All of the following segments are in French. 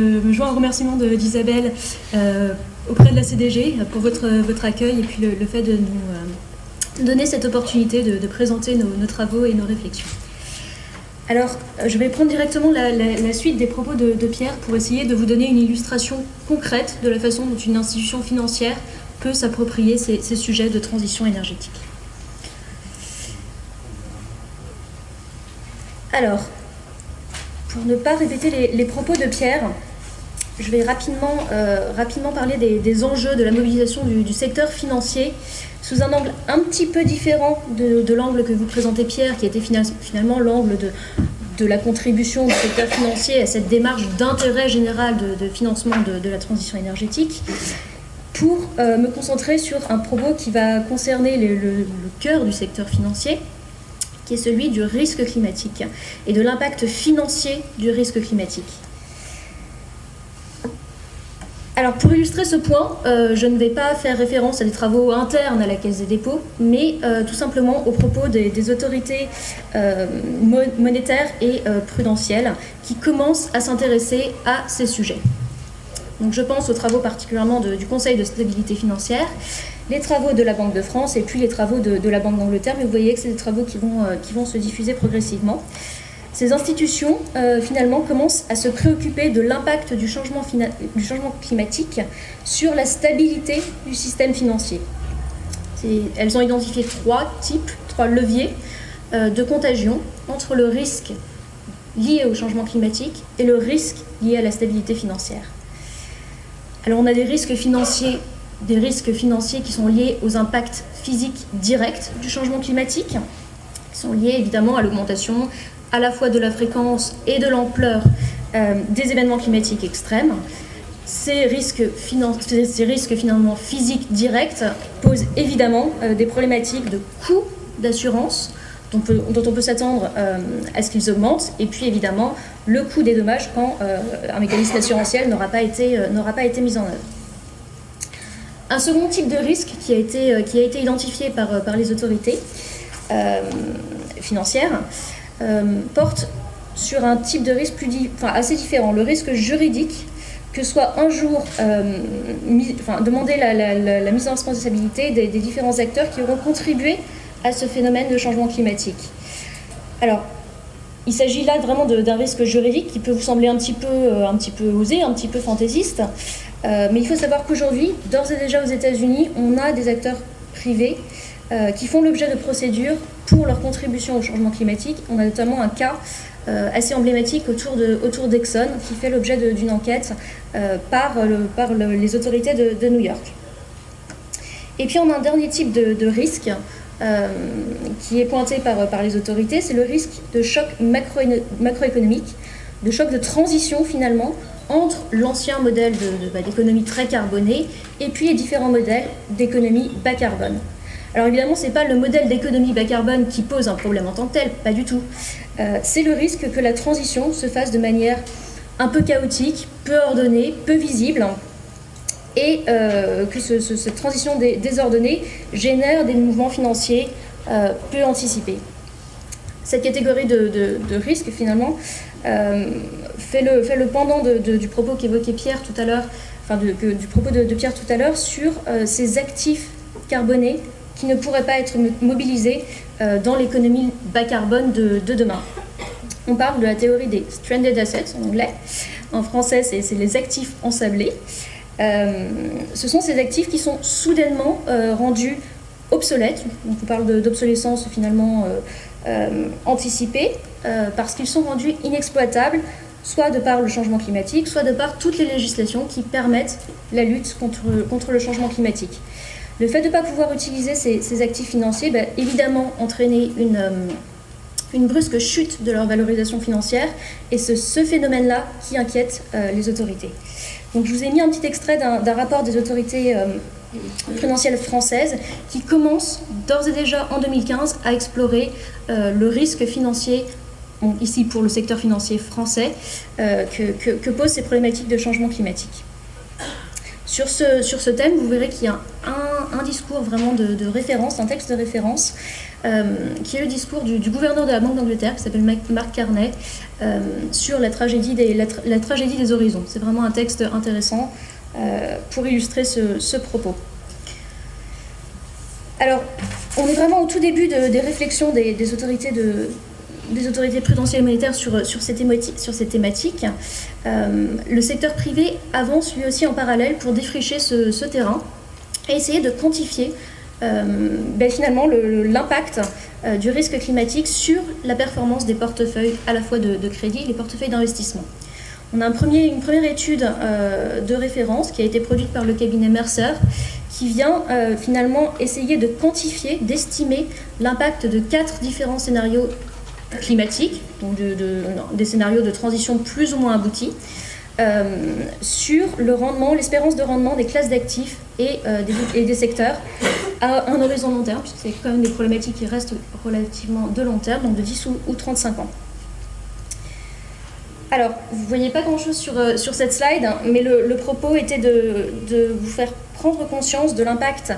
Me joins au remerciement d'Isabelle auprès de la CDG pour votre accueil et puis le fait de nous donner cette opportunité de présenter nos travaux et nos réflexions. Alors, je vais prendre directement la suite des propos de Pierre pour essayer de vous donner une illustration concrète de la façon dont une institution financière peut s'approprier ces sujets de transition énergétique. Alors, pour ne pas répéter les propos de Pierre, je vais rapidement parler des enjeux de la mobilisation du secteur financier sous un angle un petit peu différent de l'angle que vous présentez Pierre, qui était finalement l'angle de la contribution du secteur financier à cette démarche d'intérêt général de financement de la transition énergétique, pour me concentrer sur un propos qui va concerner le cœur du secteur financier, qui est celui du risque climatique et de l'impact financier du risque climatique. Alors pour illustrer ce point, je ne vais pas faire référence à des travaux internes à la Caisse des dépôts, mais tout simplement aux propos des autorités monétaires et prudentielles qui commencent à s'intéresser à ces sujets. Donc je pense aux travaux particulièrement du Conseil de stabilité financière, les travaux de la Banque de France et puis les travaux de la Banque d'Angleterre, mais vous voyez que c'est des travaux qui vont se diffuser progressivement. Ces institutions, finalement, commencent à se préoccuper de l'impact du changement climatique sur la stabilité du système financier. Elles ont identifié trois leviers de contagion entre le risque lié au changement climatique et le risque lié à la stabilité financière. Alors on a des risques financiers qui sont liés aux impacts physiques directs du changement climatique, qui sont liés évidemment à l'augmentation à la fois de la fréquence et de l'ampleur des événements climatiques extrêmes. Ces risques finalement physiques directs posent évidemment des problématiques de coûts d'assurance dont on peut s'attendre à ce qu'ils augmentent, et puis évidemment le coût des dommages quand un mécanisme assurantiel n'aura pas été mis en œuvre. Un second type de risque qui a été identifié par les autorités financières porte sur un type de risque assez différent, le risque juridique, que soit un jour demander la mise en responsabilité des différents acteurs qui auront contribué à ce phénomène de changement climatique. Alors, il s'agit là vraiment d'un risque juridique qui peut vous sembler un petit peu osé, un petit peu fantaisiste, mais il faut savoir qu'aujourd'hui, d'ores et déjà aux États-Unis, on a des acteurs privés qui font l'objet de procédures pour leur contribution au changement climatique. On a notamment un cas assez emblématique autour d'Exxon qui fait l'objet d'une enquête par les autorités de New York. Et puis on a un dernier type de risque qui est pointé par les autorités, c'est le risque de choc macroéconomique, de choc de transition finalement entre l'ancien modèle d'économie très carbonée et puis les différents modèles d'économie bas carbone. Alors évidemment, ce n'est pas le modèle d'économie bas carbone qui pose un problème en tant que tel, pas du tout. C'est le risque que la transition se fasse de manière un peu chaotique, peu ordonnée, peu visible, et que cette transition désordonnée génère des mouvements financiers peu anticipés. Cette catégorie de risques, finalement, fait le pendant du propos qu'évoquait Pierre tout à l'heure, du propos de Pierre tout à l'heure sur ces actifs carbonés qui ne pourraient pas être mobilisés dans l'économie bas carbone de demain. On parle de la théorie des stranded assets en anglais. En français, c'est les actifs ensablés. Ce sont ces actifs qui sont soudainement rendus obsolètes. Donc on parle d'obsolescence finalement anticipée, parce qu'ils sont rendus inexploitables, soit de par le changement climatique, soit de par toutes les législations qui permettent la lutte contre le changement climatique. Le fait de ne pas pouvoir utiliser ces actifs financiers va évidemment entraîner une brusque chute de leur valorisation financière, et c'est ce phénomène-là qui inquiète les autorités. Donc je vous ai mis un petit extrait d'un rapport des autorités prudentielles françaises qui commence d'ores et déjà en 2015 à explorer le risque financier, ici pour le secteur financier français, que posent ces problématiques de changement climatique. Sur ce thème, vous verrez qu'il y a un discours vraiment de référence, un texte de référence, qui est le discours du gouverneur de la Banque d'Angleterre, qui s'appelle Mark Carney, sur la tragédie des horizons. C'est vraiment un texte intéressant pour illustrer ce propos. Alors, on est vraiment au tout début des réflexions des autorités prudentielles et monétaires sur ces thématiques. Le secteur privé avance lui aussi en parallèle pour défricher ce terrain et essayer de quantifier finalement l'impact du risque climatique sur la performance des portefeuilles à la fois de crédit et les portefeuilles d'investissement. On a une première étude de référence qui a été produite par le cabinet Mercer, qui vient finalement essayer de quantifier, d'estimer l'impact de 4 différents scénarios climatiques, donc des scénarios de transition plus ou moins aboutis, sur le rendement, l'espérance de rendement des classes d'actifs et des secteurs à un horizon long terme, puisque c'est quand même des problématiques qui restent relativement de long terme, donc de 10 ou 35 ans. Alors, vous ne voyez pas grand-chose sur cette slide, mais le propos était de vous faire prendre conscience de l'impact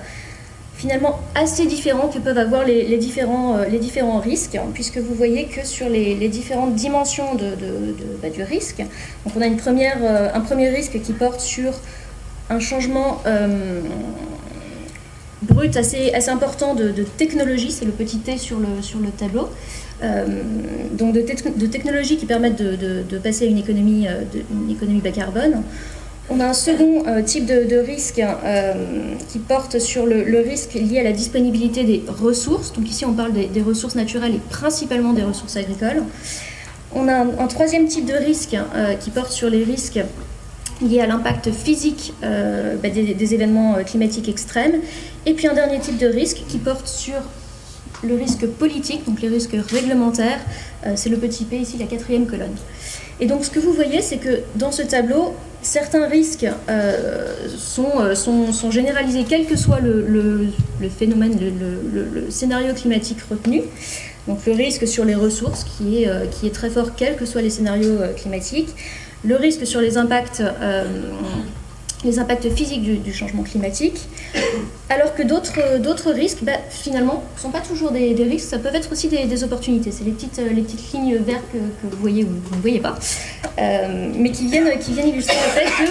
finalement assez différent que peuvent avoir les différents risques, puisque vous voyez que sur les différentes dimensions du risque, donc on a un premier risque qui porte sur un changement brut assez important de technologie, c'est le petit t sur le tableau, donc de technologies qui permettent de passer à une économie bas carbone. On a un second type de risque qui porte sur le risque lié à la disponibilité des ressources. Donc ici, on parle des ressources naturelles et principalement des ressources agricoles. On a un troisième type de risque qui porte sur les risques liés à l'impact physique des événements climatiques extrêmes. Et puis un dernier type de risque qui porte sur le risque politique, donc les risques réglementaires. C'est le petit p ici, la 4e colonne. Et donc ce que vous voyez, c'est que dans ce tableau, certains risques sont généralisés, quel que soit le phénomène, le scénario climatique retenu. Donc le risque sur les ressources, qui est très fort, quels que soient les scénarios climatiques. Le risque sur les impacts physiques du changement climatique, alors que d'autres risques, finalement, ne sont pas toujours des risques, ça peuvent être aussi des opportunités. C'est les petites lignes vertes que vous voyez ou vous ne voyez pas, mais qui viennent illustrer le fait que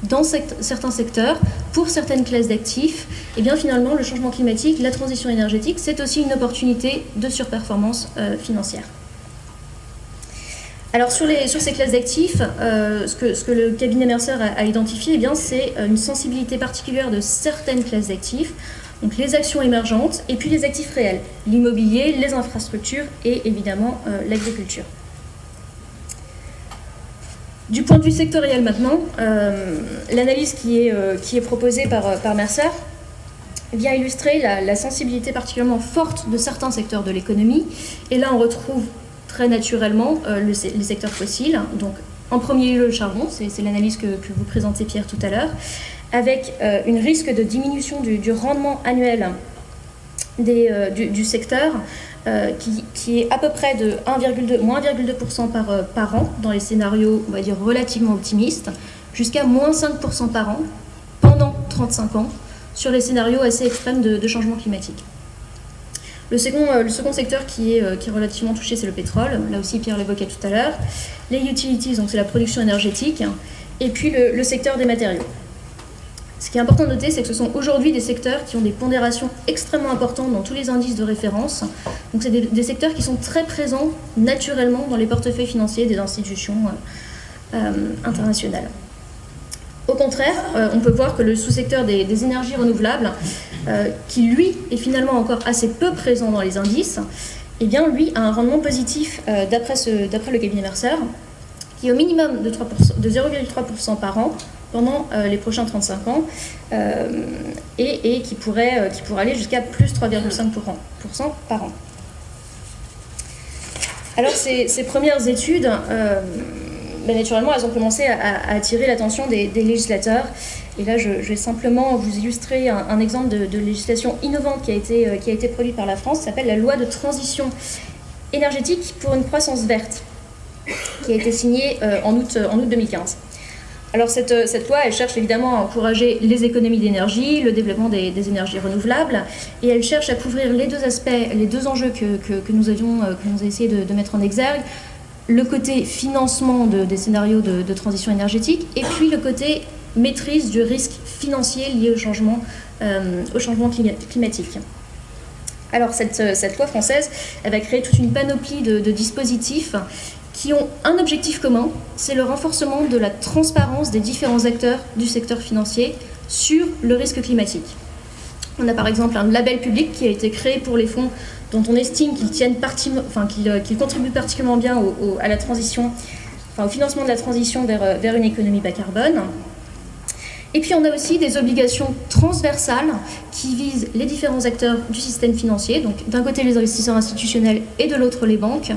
dans certains secteurs, pour certaines classes d'actifs, eh bien finalement le changement climatique, la transition énergétique, c'est aussi une opportunité de surperformance financière. Alors sur ces classes d'actifs, ce que le cabinet Mercer a identifié, eh bien, c'est une sensibilité particulière de certaines classes d'actifs, donc les actions émergentes et puis les actifs réels, l'immobilier, les infrastructures et évidemment l'agriculture. Du point de vue sectoriel maintenant, l'analyse qui est proposée par Mercer vient illustrer la sensibilité particulièrement forte de certains secteurs de l'économie, et là on retrouve très naturellement les secteurs fossiles. Donc, en premier lieu, le charbon, c'est l'analyse que vous présentez, Pierre, tout à l'heure, avec un risque de diminution du rendement annuel du secteur qui est à peu près de moins 1,2% par an dans les scénarios, on va dire, relativement optimistes, jusqu'à moins 5% par an pendant 35 ans sur les scénarios assez extrêmes de changement climatique. Le second secteur qui est relativement touché, c'est le pétrole. Là aussi, Pierre l'évoquait tout à l'heure. Les utilities, donc c'est la production énergétique. Et puis le secteur des matériaux. Ce qui est important de noter, c'est que ce sont aujourd'hui des secteurs qui ont des pondérations extrêmement importantes dans tous les indices de référence. Donc c'est des secteurs qui sont très présents naturellement dans les portefeuilles financiers des institutions internationales. Au contraire, on peut voir que le sous-secteur des énergies renouvelables, qui lui est finalement encore assez peu présent dans les indices, eh bien lui a un rendement positif d'après le cabinet Mercer, qui est au minimum de 0,3% par an pendant les prochains 35 ans, et qui pourrait aller jusqu'à plus 3,5% par an. Alors ces premières études, naturellement, elles ont commencé à attirer l'attention des législateurs. Et là, je vais simplement vous illustrer un exemple de législation innovante qui a été produite par la France. Ça s'appelle la loi de transition énergétique pour une croissance verte, qui a été signée en août 2015. Alors cette loi, elle cherche évidemment à encourager les économies d'énergie, le développement des énergies renouvelables, et elle cherche à couvrir les deux aspects, les deux enjeux que nous avons essayé de mettre en exergue, le côté financement des scénarios de transition énergétique, et puis le côté maîtrise du risque financier lié au changement climatique. Alors cette loi française, elle va créer toute une panoplie de dispositifs qui ont un objectif commun, c'est le renforcement de la transparence des différents acteurs du secteur financier sur le risque climatique. On a par exemple un label public qui a été créé pour les fonds dont on estime qu'ils contribuent particulièrement bien à la transition, au financement de la transition vers une économie bas carbone. Et puis on a aussi des obligations transversales qui visent les différents acteurs du système financier, donc d'un côté les investisseurs institutionnels et de l'autre les banques,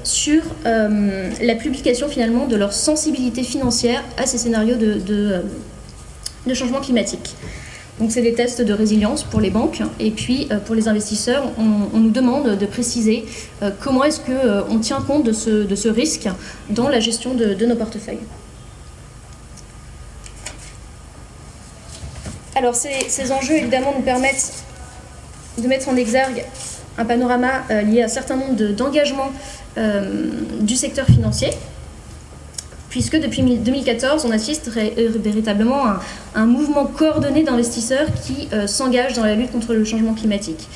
sur la publication finalement de leur sensibilité financière à ces scénarios de changement climatique. Donc c'est des tests de résilience pour les banques, et puis pour les investisseurs, on nous demande de préciser comment est-ce qu'on tient compte de ce risque dans la gestion de nos portefeuilles. Alors ces enjeux évidemment nous permettent de mettre en exergue un panorama lié à un certain nombre d'engagements du secteur financier, puisque depuis 2014, on assiste véritablement à un mouvement coordonné d'investisseurs qui s'engagent dans la lutte contre le changement climatique.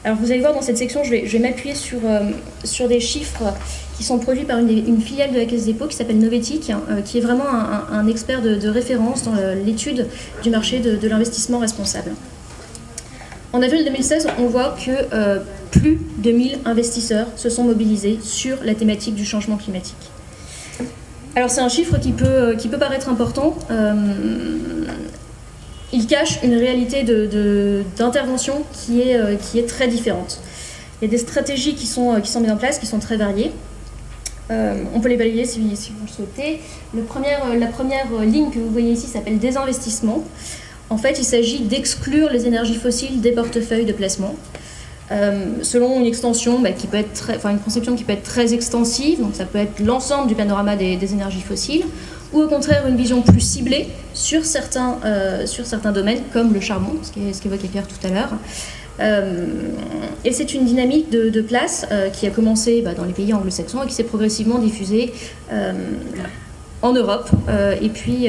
Alors vous allez voir dans cette section, je vais m'appuyer sur des chiffres qui sont produits par une filiale de la Caisse des dépôts qui s'appelle Novetic, qui est vraiment un expert de référence dans l'étude du marché de l'investissement responsable. En avril 2016, on voit que plus de 1000 investisseurs se sont mobilisés sur la thématique du changement climatique. Alors c'est un chiffre qui peut paraître important. Il cache une réalité d'intervention qui est très différente. Il y a des stratégies qui sont mises en place, qui sont très variées. On peut les balayer si vous le souhaitez. La première ligne que vous voyez ici s'appelle désinvestissement. En fait, il s'agit d'exclure les énergies fossiles des portefeuilles de placement. Selon une extension une conception qui peut être très extensive, donc ça peut être l'ensemble du panorama des énergies fossiles, ou au contraire une vision plus ciblée sur certains domaines, comme le charbon, ce qu'évoquait Pierre tout à l'heure. Et c'est une dynamique de place qui a commencé dans les pays anglo-saxons et qui s'est progressivement diffusée en Europe, et puis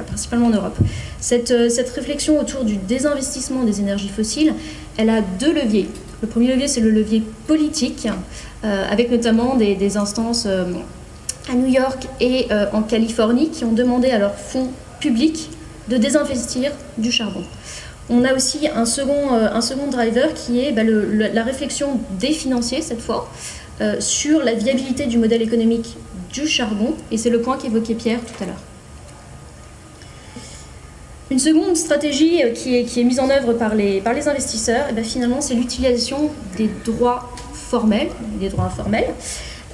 principalement en Europe. Cette réflexion autour du désinvestissement des énergies fossiles, elle a deux leviers. Le premier levier, c'est le levier politique, avec notamment des instances à New York et en Californie qui ont demandé à leurs fonds publics de désinvestir du charbon. On a aussi un second driver qui est la réflexion des financiers, cette fois, sur la viabilité du modèle économique du charbon, et c'est le point qu'évoquait Pierre tout à l'heure. Une seconde stratégie qui est mise en œuvre par les investisseurs, finalement, c'est l'utilisation des droits formels, des droits informels,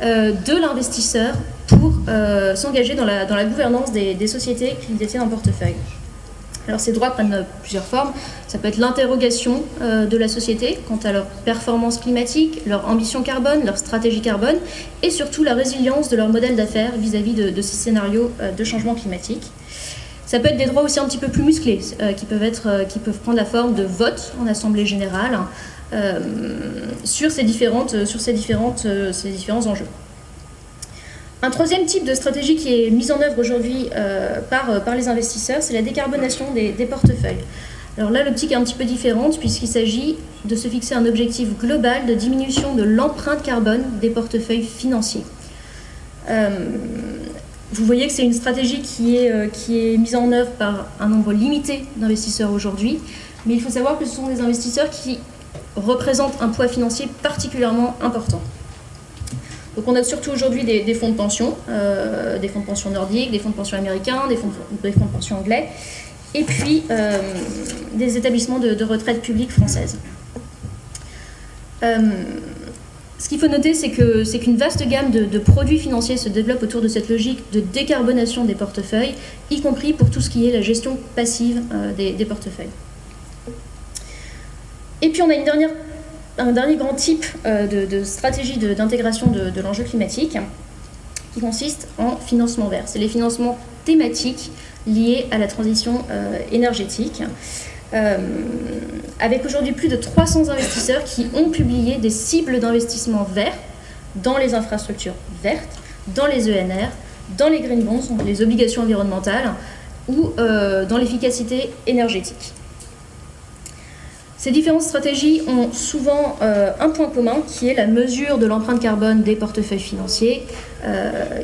de l'investisseur pour s'engager dans la gouvernance des sociétés qui détiennent un portefeuille. Alors ces droits prennent plusieurs formes. Ça peut être l'interrogation de la société quant à leur performance climatique, leur ambition carbone, leur stratégie carbone, et surtout la résilience de leur modèle d'affaires vis-à-vis de ces scénarios de changement climatique. Ça peut être des droits aussi un petit peu plus musclés, qui peuvent prendre la forme de vote en assemblée générale sur ces différents enjeux. Un troisième type de stratégie qui est mise en œuvre aujourd'hui par les investisseurs, c'est la décarbonation des portefeuilles. Alors là, l'optique est un petit peu différente puisqu'il s'agit de se fixer un objectif global de diminution de l'empreinte carbone des portefeuilles financiers. Vous voyez que c'est une stratégie qui est mise en œuvre par un nombre limité d'investisseurs aujourd'hui, mais il faut savoir que ce sont des investisseurs qui représentent un poids financier particulièrement important. Donc on a surtout aujourd'hui des fonds de pension nordiques, des fonds de pension américains, des fonds de pension anglais, et puis des établissements de retraite publique françaises. Ce qu'il faut noter, c'est qu'une vaste gamme de produits financiers se développe autour de cette logique de décarbonation des portefeuilles, y compris pour tout ce qui est la gestion passive des portefeuilles. Et puis on a un dernier grand type de stratégie d'intégration de l'enjeu climatique qui consiste en financement vert. C'est les financements thématiques liées à la transition énergétique. Avec aujourd'hui plus de 300 investisseurs qui ont publié des cibles d'investissement verts dans les infrastructures vertes, dans les ENR, dans les green bonds, donc les obligations environnementales, ou dans l'efficacité énergétique. Ces différentes stratégies ont souvent un point commun, qui est la mesure de l'empreinte carbone des portefeuilles financiers,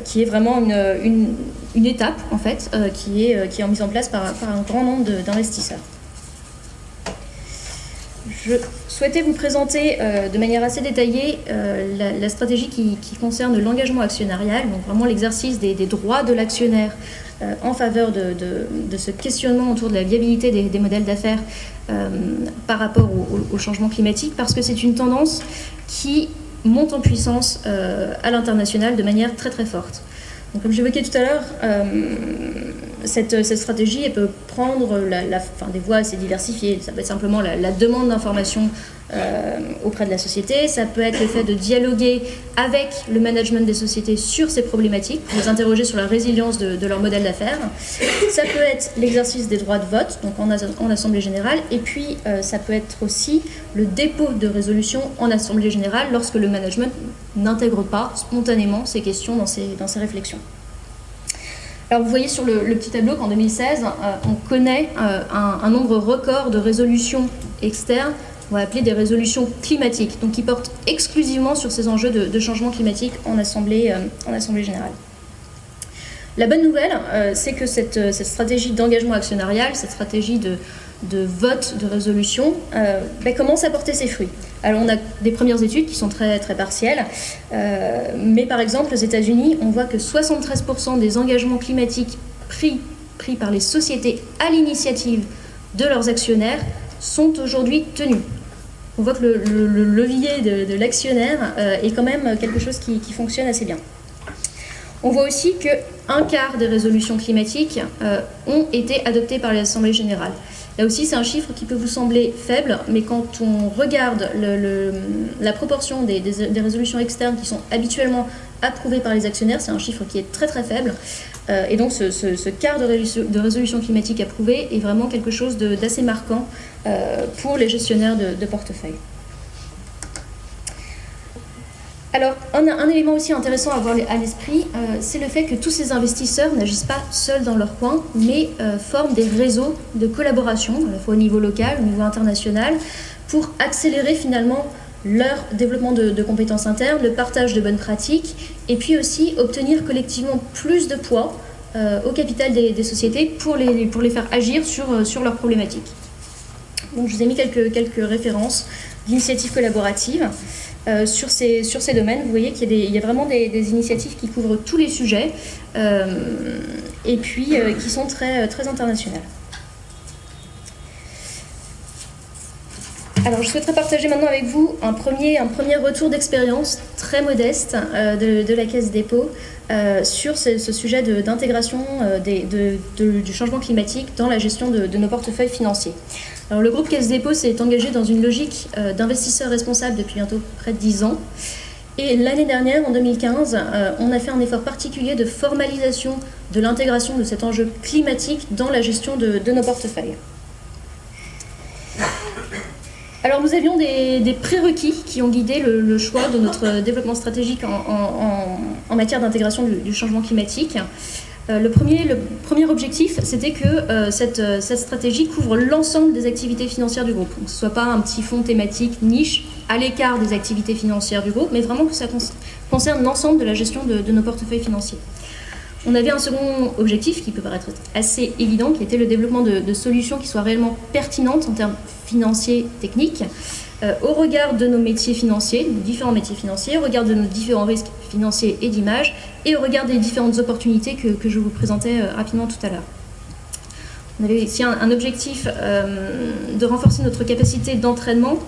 qui est vraiment une étape, en fait, qui est mise en place par un grand nombre d'investisseurs. Je souhaitais vous présenter de manière assez détaillée la stratégie qui concerne l'engagement actionnarial, donc vraiment l'exercice des droits de l'actionnaire en faveur de ce questionnement autour de la viabilité des modèles d'affaires par rapport au changement climatique, parce que c'est une tendance qui monte en puissance à l'international de manière très très forte. Donc, comme j'évoquais tout à l'heure, cette stratégie elle peut prendre des voies assez diversifiées. Ça peut être simplement la demande d'informations auprès de la société, ça peut être le fait de dialoguer avec le management des sociétés sur ces problématiques, pour les interroger sur la résilience de leur modèle d'affaires. Ça peut être l'exercice des droits de vote, donc en Assemblée Générale, et puis ça peut être aussi le dépôt de résolutions en Assemblée Générale lorsque le management n'intègre pas spontanément ces questions dans ses réflexions. Alors vous voyez sur le petit tableau qu'en 2016, on connaît un nombre record de résolutions externes, on va appeler des résolutions climatiques, donc qui portent exclusivement sur ces enjeux de changement climatique en Assemblée Générale. La bonne nouvelle, c'est que cette stratégie d'engagement actionnarial, cette stratégie de vote de résolution, commence à porter ses fruits. Alors on a des premières études qui sont très, très partielles, mais par exemple aux États-Unis, on voit que 73% des engagements climatiques pris par les sociétés à l'initiative de leurs actionnaires sont aujourd'hui tenus. On voit que le levier de l'actionnaire est quand même quelque chose qui fonctionne assez bien. On voit aussi qu'un quart des résolutions climatiques ont été adoptées par l'Assemblée générale. Là aussi, c'est un chiffre qui peut vous sembler faible, mais quand on regarde la proportion des résolutions externes qui sont habituellement approuvées par les actionnaires, c'est un chiffre qui est très très faible. Et donc ce quart de résolution climatique approuvée est vraiment quelque chose d'assez marquant pour les gestionnaires de portefeuille. Alors, un élément aussi intéressant à avoir à l'esprit, c'est le fait que tous ces investisseurs n'agissent pas seuls dans leur coin, mais forment des réseaux de collaboration, à la fois au niveau local, au niveau international, pour accélérer finalement leur développement de compétences internes, le partage de bonnes pratiques, et puis aussi obtenir collectivement plus de poids au capital des sociétés pour les faire agir sur leurs problématiques. Donc, je vous ai mis quelques références d'initiatives collaboratives. Sur ces domaines, vous voyez qu'il y a vraiment des initiatives qui couvrent tous les sujets et puis qui sont très, très internationales. Alors, je souhaiterais partager maintenant avec vous un premier retour d'expérience très modeste de la Caisse Dépôt sur ce sujet d'intégration du changement climatique dans la gestion de nos portefeuilles financiers. Alors, le groupe Caisse Dépôt s'est engagé dans une logique d'investisseur responsable depuis bientôt près de 10 ans. Et l'année dernière, en 2015, on a fait un effort particulier de formalisation de l'intégration de cet enjeu climatique dans la gestion de nos portefeuilles. Alors nous avions des prérequis qui ont guidé le choix de notre développement stratégique en matière d'intégration du changement climatique. Le premier objectif, c'était que cette stratégie couvre l'ensemble des activités financières du groupe. Que ce ne soit pas un petit fonds thématique niche à l'écart des activités financières du groupe, mais vraiment que ça concerne l'ensemble de la gestion de nos portefeuilles financiers. On avait un second objectif qui peut paraître assez évident, qui était le développement de solutions qui soient réellement pertinentes en termes financiers, techniques, au regard de nos métiers financiers, nos différents métiers financiers, au regard de nos différents risques financiers et d'image, et au regard des différentes opportunités que je vous présentais rapidement tout à l'heure. On avait ici un objectif de renforcer notre capacité d'entraînement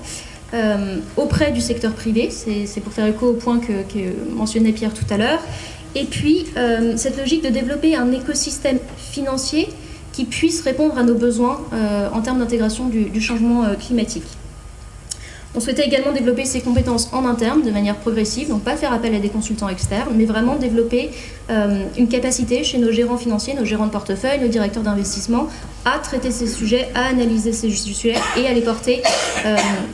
auprès du secteur privé, c'est pour faire écho au point que mentionnait Pierre tout à l'heure, et puis cette logique de développer un écosystème financier qui puisse répondre à nos besoins en termes d'intégration du changement climatique. On souhaitait également développer ces compétences en interne de manière progressive, donc pas faire appel à des consultants externes, mais vraiment développer une capacité chez nos gérants financiers, nos gérants de portefeuille, nos directeurs d'investissement à traiter ces sujets, à analyser ces sujets et à les porter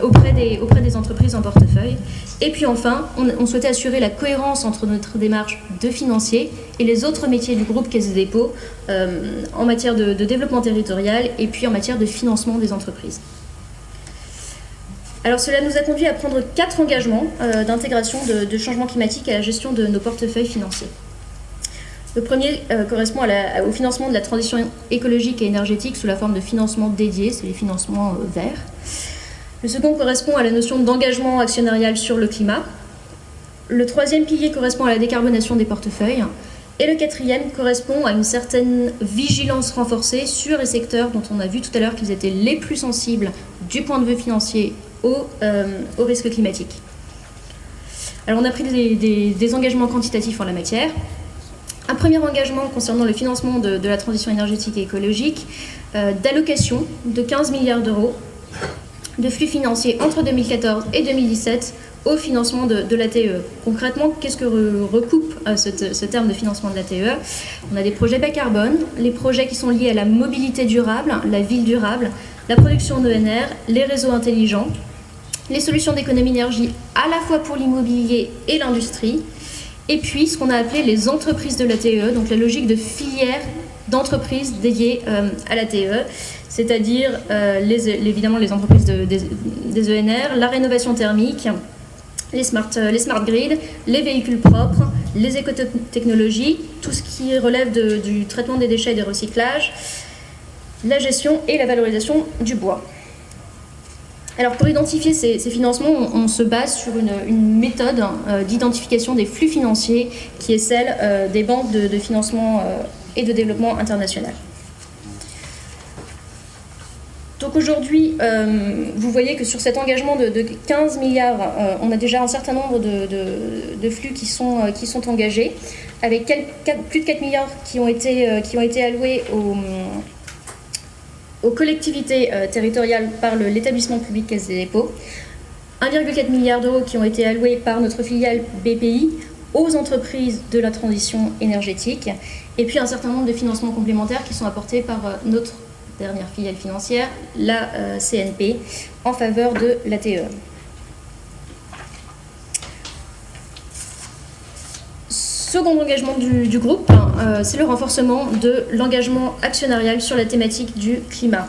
auprès des entreprises en portefeuille. Et puis enfin, on souhaitait assurer la cohérence entre notre démarche de financier et les autres métiers du groupe Caisse des dépôts en matière de développement territorial et puis en matière de financement des entreprises. Alors cela nous a conduit à prendre 4 engagements d'intégration de changement climatique à la gestion de nos portefeuilles financiers. Le premier correspond au financement de la transition écologique et énergétique sous la forme de financement dédié, c'est les financements verts. Le second correspond à la notion d'engagement actionnarial sur le climat. Le troisième pilier correspond à la décarbonation des portefeuilles. Et le quatrième correspond à une certaine vigilance renforcée sur les secteurs dont on a vu tout à l'heure qu'ils étaient les plus sensibles du point de vue financier au risque climatique. Alors on a pris des engagements quantitatifs en la matière. Un premier engagement concernant le financement de la transition énergétique et écologique, d'allocation de 15 milliards d'euros de flux financiers entre 2014 et 2017 au financement de l'ATE. Concrètement, qu'est-ce que recoupe ce terme de financement de l'ATE? On a des projets bas carbone, les projets qui sont liés à la mobilité durable, la ville durable, la production d'ENR, les réseaux intelligents, les solutions d'économie d'énergie à la fois pour l'immobilier et l'industrie, et puis ce qu'on a appelé les entreprises de l'ATE, donc la logique de filière d'entreprises dédiées à l'ATE, c'est-à-dire évidemment les entreprises des ENR, la rénovation thermique, les smart grids, les véhicules propres, les écotechnologies, tout ce qui relève du traitement des déchets et des recyclages, la gestion et la valorisation du bois. Alors pour identifier ces financements, on se base sur une méthode d'identification des flux financiers qui est celle des banques de financement et de développement international. Donc aujourd'hui, vous voyez que sur cet engagement de 15 milliards, on a déjà un certain nombre de flux qui sont engagés, avec plus de 4 milliards qui ont été alloués aux collectivités territoriales par l'établissement public Caisse des dépôts, 1,4 milliard d'euros qui ont été alloués par notre filiale BPI aux entreprises de la transition énergétique, et puis un certain nombre de financements complémentaires qui sont apportés par notre dernière filiale financière, la CNP, en faveur de l'ATE. Second engagement du groupe, c'est le renforcement de l'engagement actionnarial sur la thématique du climat.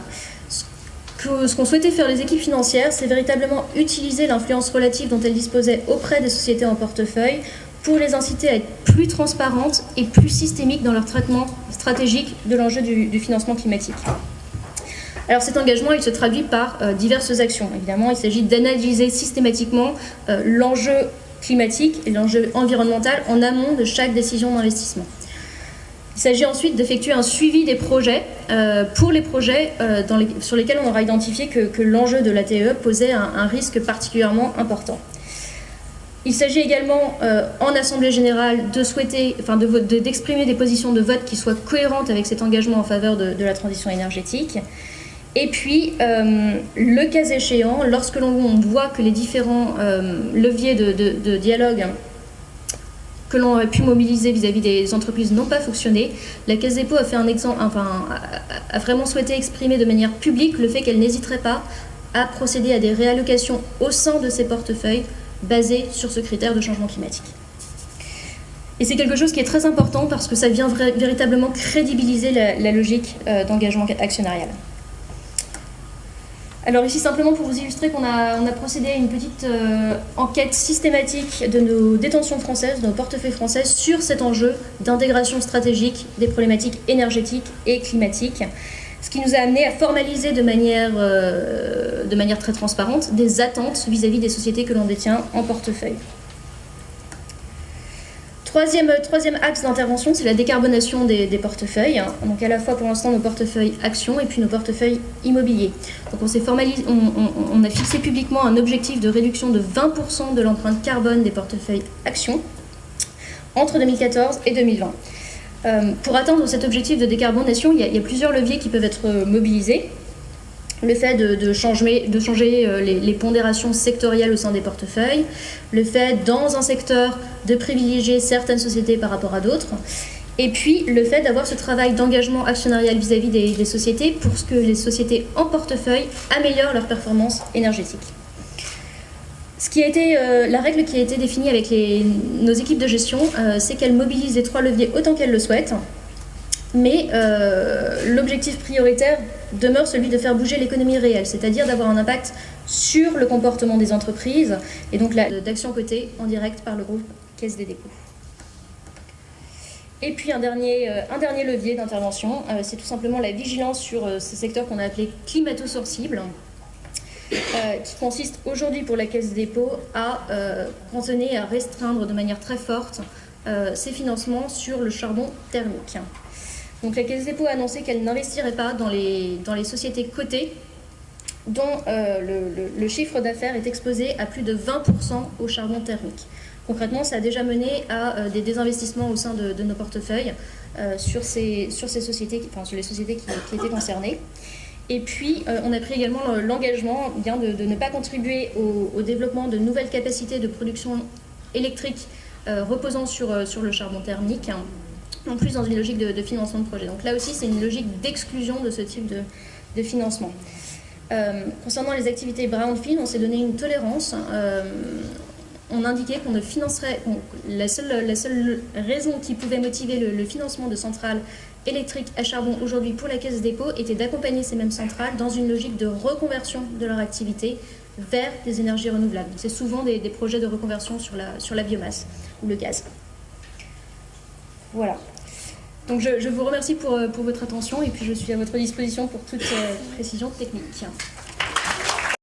Ce qu'ont souhaité faire les équipes financières, c'est véritablement utiliser l'influence relative dont elles disposaient auprès des sociétés en portefeuille pour les inciter à être plus transparentes et plus systémiques dans leur traitement stratégique de l'enjeu du financement climatique. Alors cet engagement, il se traduit par diverses actions. Évidemment, il s'agit d'analyser systématiquement l'enjeu climatique et l'enjeu environnemental en amont de chaque décision d'investissement. Il s'agit ensuite d'effectuer un suivi des projets pour les projets sur lesquels on aura identifié que l'enjeu de l'ATE posait un risque particulièrement important. Il s'agit également en Assemblée générale d'exprimer des positions de vote qui soient cohérentes avec cet engagement en faveur de la transition énergétique. Et puis, le cas échéant, lorsque l'on voit que les différents leviers de dialogue que l'on aurait pu mobiliser vis-à-vis des entreprises n'ont pas fonctionné, la Caisse des dépôts a vraiment souhaité exprimer de manière publique le fait qu'elle n'hésiterait pas à procéder à des réallocations au sein de ses portefeuilles basées sur ce critère de changement climatique. Et c'est quelque chose qui est très important parce que ça vient véritablement crédibiliser la logique d'engagement actionnarial. Alors ici, simplement pour vous illustrer qu'on a procédé à une petite enquête systématique de nos détentions françaises, de nos portefeuilles françaises, sur cet enjeu d'intégration stratégique des problématiques énergétiques et climatiques, ce qui nous a amené à formaliser de manière très transparente des attentes vis-à-vis des sociétés que l'on détient en portefeuille. Troisième axe d'intervention, c'est la décarbonation des portefeuilles. Donc à la fois pour l'instant nos portefeuilles actions et puis nos portefeuilles immobiliers. Donc on a fixé publiquement un objectif de réduction de 20% de l'empreinte carbone des portefeuilles actions entre 2014 et 2020. Pour atteindre cet objectif de décarbonation, il y a plusieurs leviers qui peuvent être mobilisés. le fait de changer les pondérations sectorielles au sein des portefeuilles, le fait dans un secteur de privilégier certaines sociétés par rapport à d'autres, et puis le fait d'avoir ce travail d'engagement actionnarial vis-à-vis des sociétés pour que les sociétés en portefeuille améliorent leur performance énergétique. La règle qui a été définie avec nos équipes de gestion, c'est qu'elles mobilisent les 3 leviers autant qu'elles le souhaitent, mais l'objectif prioritaire demeure celui de faire bouger l'économie réelle, c'est-à-dire d'avoir un impact sur le comportement des entreprises, et donc d'action cotée en direct par le groupe Caisse des dépôts. Et puis un dernier levier d'intervention, c'est tout simplement la vigilance sur ce secteur qu'on a appelé climato-sensible, qui consiste aujourd'hui pour la Caisse des dépôts à cantonner, à restreindre de manière très forte ses financements sur le charbon thermique. Donc la Caisse des dépôts a annoncé qu'elle n'investirait pas dans les sociétés cotées dont le chiffre d'affaires est exposé à plus de 20% au charbon thermique. Concrètement, ça a déjà mené à des désinvestissements au sein de nos portefeuilles sur les sociétés qui étaient concernées. Et puis, on a pris également l'engagement de ne pas contribuer au développement de nouvelles capacités de production électrique reposant sur le charbon thermique, non plus dans une logique de financement de projet. Donc là aussi, c'est une logique d'exclusion de ce type de financement. Concernant les activités brownfield, on s'est donné une tolérance. On indiquait qu'on ne financerait... La seule raison qui pouvait motiver le financement de centrales électriques à charbon aujourd'hui pour la Caisse des dépôts était d'accompagner ces mêmes centrales dans une logique de reconversion de leur activité vers des énergies renouvelables. C'est souvent des projets de reconversion sur la biomasse ou le gaz. Voilà. Donc je vous remercie pour votre attention et puis je suis à votre disposition pour toute précision technique.